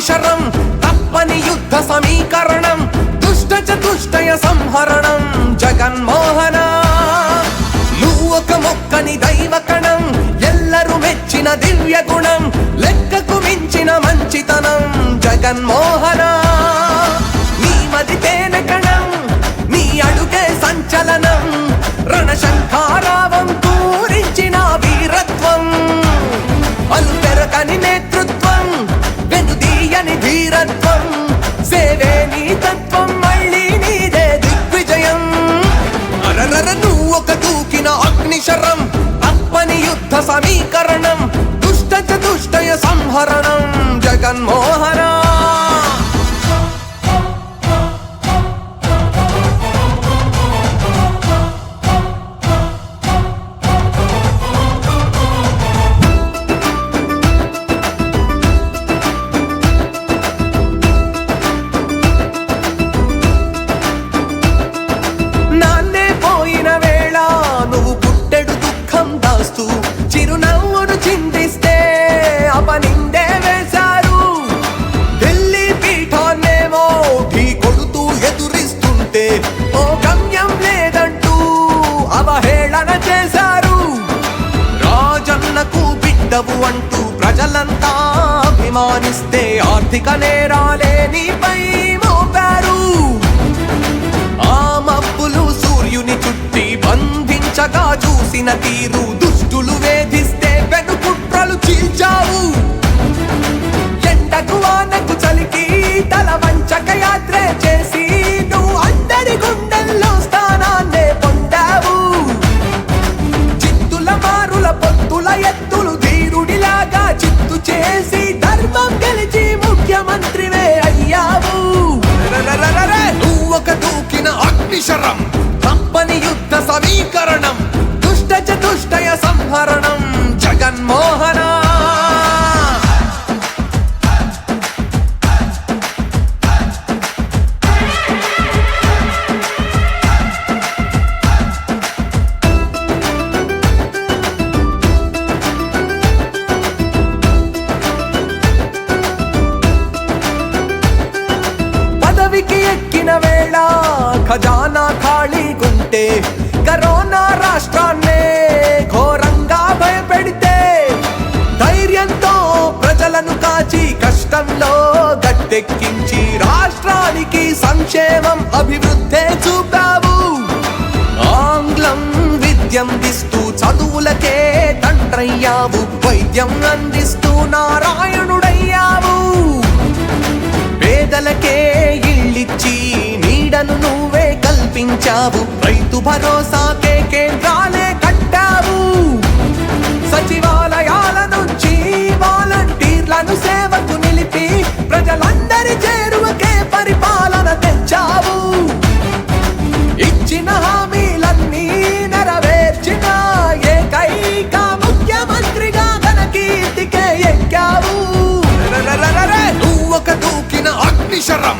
అగ్నిశరం తప్పని యుద్ధ సమీకరణం దుష్ట చతుష్టయ సంహరణం జగన్మోహన నువ్వు ఒక మొక్కని దైవకణం ఎల్లరూ మెచ్చిన దివ్య గుణం లెక్కకు మించిన మంచితనం జగన్మోహన నీ మది తేనె కణం నీ అడుగే సంచలనం రణశంఖారావం పూరించిన వీరత్వం అలుపెరకని నేతృత్వం వెనుదీయని ధీరత్వం సేవే నీ తత్వం మళ్ళీ నీదే దిగ్విజయం అరరర నువ్వు ఒక దూకిన అగ్నిశరం తప్పని యుద్ధ సమీకరణం దుష్ట చతుష్టయ సంహరణం జగన్మోహన చిరునవ్వును చిందిస్తే అపనిందే వేశారు ఢిల్లీ పీఠాన్నేమో ఢీ కొడుతూ ఎదురిస్తుంటే ఓ గమ్యం లేదంటూ అవహేళన చేశారు రాజన్నకు బిడ్డవు అంటూ ప్రజలంతా అభిమానిస్తే ఆర్థిక నేరాలే నీపై మోపారు ఆ మబ్బులు సూర్యుని చుట్టి బంధించగా చూసిన తీరు దుష్టులు వేధిస్తే వెనుకుట్రలు చీల్చావు ఎండకు వానకు చలికి తల వంచక యాత్రే చేసి నువ్వు అందరి గుండెల్లో స్థానాన్నే పొందావు చిత్తుల మారుల పొత్తుల ఎత్తులు ధీరుడిలాగా చిత్తు చేసి ధర్మం గెలిచి ముఖ్యమంత్రివే అయ్యావు నువ్వు ఒక దూకిన అగ్నిశరం తప్పని యుద్ధ సమీకరణం దుష్ట చతుష్టయ సంహరణం జగన్మోహన పదవికి ఎక్కిన వేళ ఖజానా ఖాళీగుంటే కరోనా రాష్ట్రాన్నే ఘోరంగా భయపెడితే ధైర్యంతో ప్రజలను కాచి కష్టంలో గట్టెక్కించి రాష్ట్రానికి సంక్షేమం అభివృద్ధే చూపావు ఆంగ్లం విద్యం దిస్తూ చదువులకే తండ్రయ్యావు వైద్యం అందిస్తూ నారాయణుడయ్యావు పేదలకే ఇళ్ళిచ్చి నీడను నువ్వే కల్పించావు రైతు భరోసాకే కేంద్రాలే కట్టావు సచివాలయాల నుంచి వాలంటీర్లను సేవకు నిలిపి ప్రజలందరి చేరువకే పరిపాలన తెచ్చావు ఇచ్చిన హామీలన్నీ నెరవేర్చిన ఏకైక ముఖ్యమంత్రిగా ఘన కీర్తికే ఎక్కావు నువ్వు ఒక దూకిన అగ్నిశరం